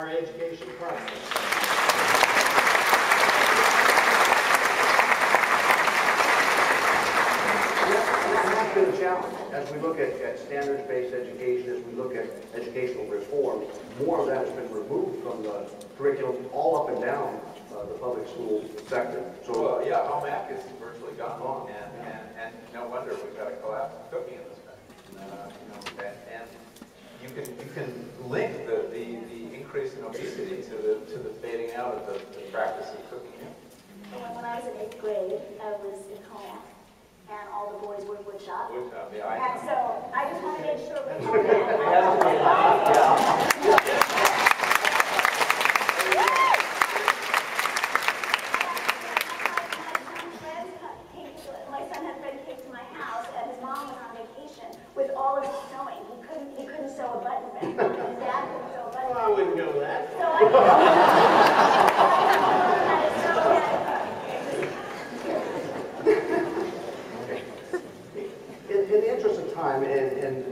our education process. That's been a challenge. As we look at standards-based education, as we look at educational reform, more of that has been removed from the curriculum all up and down the public school sector. So, well, yeah, home ec is virtually gone, and no wonder we've got a collapse of cooking in this country. And you can link the increase in obesity to the fading out of the practice of cooking. When I was in 8th grade, I was in home ec, and all the boys were woodshop. Woodshop, yeah. And so I just want to make sure we home ec. With all of his sewing, he couldn't sew a button back. His dad couldn't sew a button. Well, I wouldn't go that. So I in the interest of time, and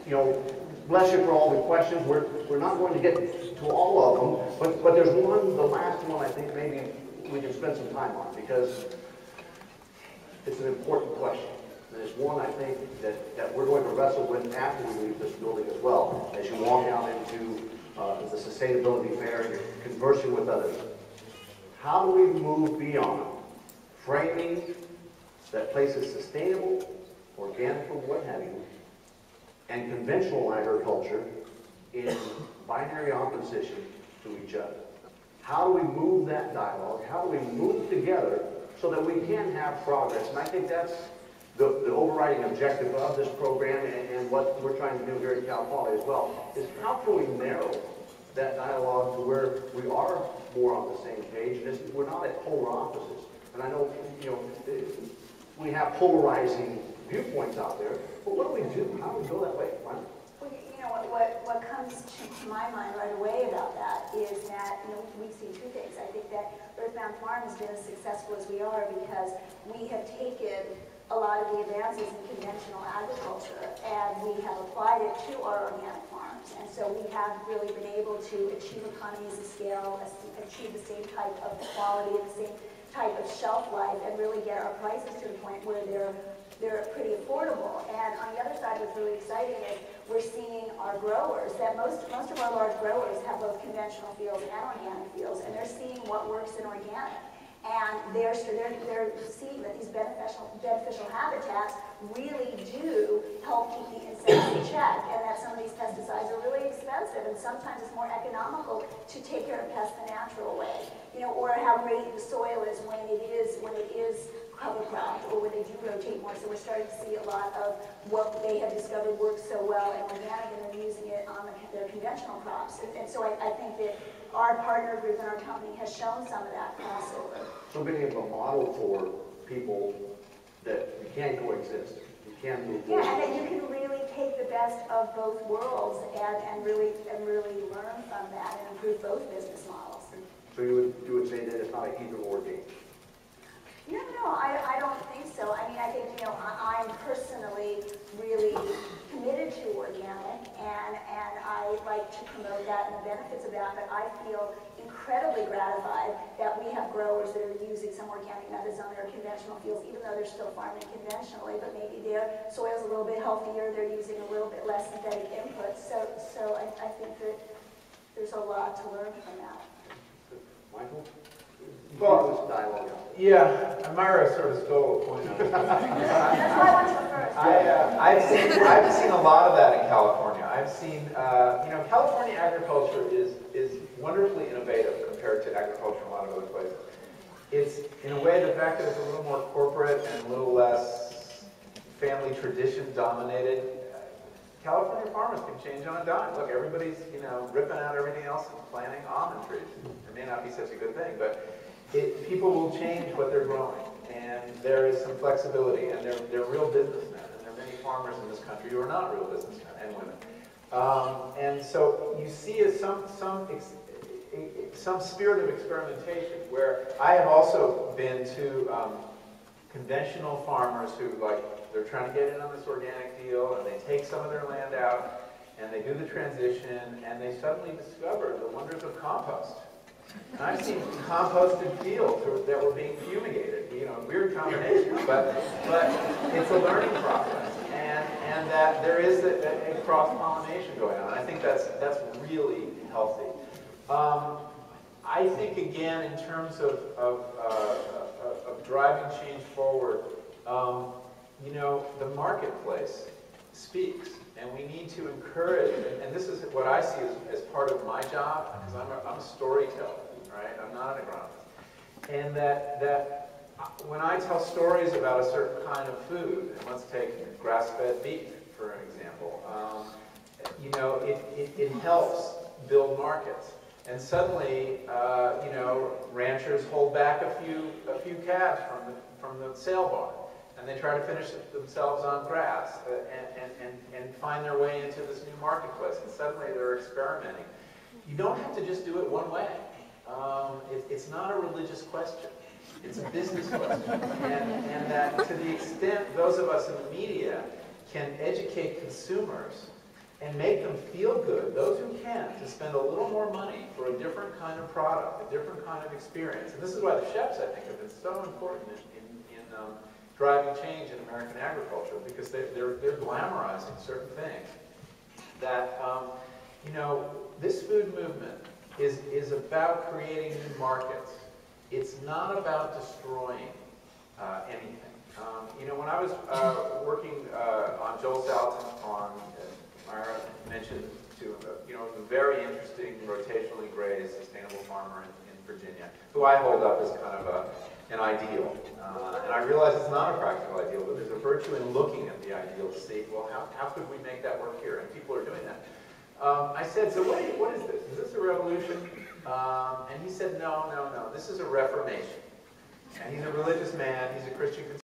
you know, bless you for all the questions. We're not going to get to all of them, but there's one, the last one, I think maybe we can spend some time on because it's an important question. And it's one I think that we're going to wrestle with after we leave this building as well. As you walk out into the sustainability fair and you're conversing with others. How do we move beyond framing that places sustainable, organic, or what have you, and conventional agriculture in binary opposition to each other? How do we move that dialogue? How do we move together so that we can have progress? And I think that's the overriding objective of this program and what we're trying to do here in Cal Poly as well, is how can we narrow that dialogue to where we are more on the same page and we're not at polar opposites. And I know, you know, we have polarizing viewpoints out there, but what do we do? How do we go that way? Well, you know, what comes to my mind right away about that is that, you know, we see two things. I think that Earthbound Farm has been as successful as we are because we have taken a lot of the advances in conventional agriculture and we have applied it to our organic farms. And so we have really been able to achieve economies of scale, achieve the same type of quality and the same type of shelf life, and really get our prices to the point where they're pretty affordable. And on the other side, what's really exciting is we're seeing our growers, that most of our large growers have both conventional fields and organic fields, and they're seeing what works in organic. And they're seeing that these beneficial habitats really do help keep the insects in check, and that some of these pesticides are really expensive, and sometimes it's more economical to take care of pests the natural way, you know, or how great the soil is when it is cover cropped, or when they do rotate more. So we're starting to see a lot of what they have discovered works so well in organic, and they're using it on their conventional crops. And so I think that our partner group and our company has shown some of that crossover. So being able to model for people that you can coexist, you can move forward. Yeah, and that you can really take the best of both worlds and really learn from that and improve both business models. So you would say that it's not an either-or game? No, I don't think so. I mean, I think, you know, I'm personally really committed to organic, and I like to promote that and the benefits of that, but I feel incredibly gratified that we have growers that are using some organic methods on their conventional fields, even though they're still farming conventionally, but maybe their soil's a little bit healthier, they're using a little bit less synthetic inputs. So I think that there's a lot to learn from that. Michael? Well, dialogue. Yeah, Myra sort of stole a point on it. That's why I went to the first. I've seen a lot of that in California. I've seen, you know, California agriculture is wonderfully innovative compared to agriculture in a lot of other places. It's, in a way, the fact that it's a little more corporate and a little less family tradition dominated. California farmers can change on a dime. Look, everybody's, you know, ripping out everything else and planting almond trees. It may not be such a good thing, but people will change what they're growing, and there is some flexibility, and they're real businessmen, and there are many farmers in this country who are not real businessmen and women. And so you see some spirit of experimentation, where I have also been to conventional farmers who, like, they're trying to get in on this organic deal, and they take some of their land out, and they do the transition, and they suddenly discover the wonders of compost. And I've seen composted fields that were being fumigated, you know, weird combinations, but it's a learning process, and that there is a cross-pollination going on. I think that's really healthy. I think, again, in terms of driving change forward, you know, the marketplace speaks, and we need to encourage, and this is what I see as part of my job, because I'm a storyteller, right? I'm not an agronomist. And that when I tell stories about a certain kind of food, and let's take grass-fed beef, for an example, you know, it helps build markets. And suddenly, you know, ranchers hold back a few calves from the sale barn, and they try to finish themselves on grass and find their way into this new marketplace. And suddenly they're experimenting. You don't have to just do it one way. It's not a religious question. It's a business question. And that to the extent those of us in the media can educate consumers and make them feel good, those who can, to spend a little more money for a different kind of product, a different kind of experience. And this is why the chefs, I think, have been so important in driving change in American agriculture, because they're glamorizing certain things. That, you know, this food movement is about creating new markets. It's not about destroying anything. You know, when I was working on Joel Salatin's farm, Myra mentioned to you know, a very interesting rotationally grazed sustainable farmer in Virginia, who I hold up as kind of an ideal. And I realize it's not a practical ideal, but there's a virtue in looking at the ideal to see, well, how could we make that work here? And people are doing that. I said, so what is this? Is this a revolution? And he said, no, this is a reformation. And he's a religious man, he's a Christian conservative.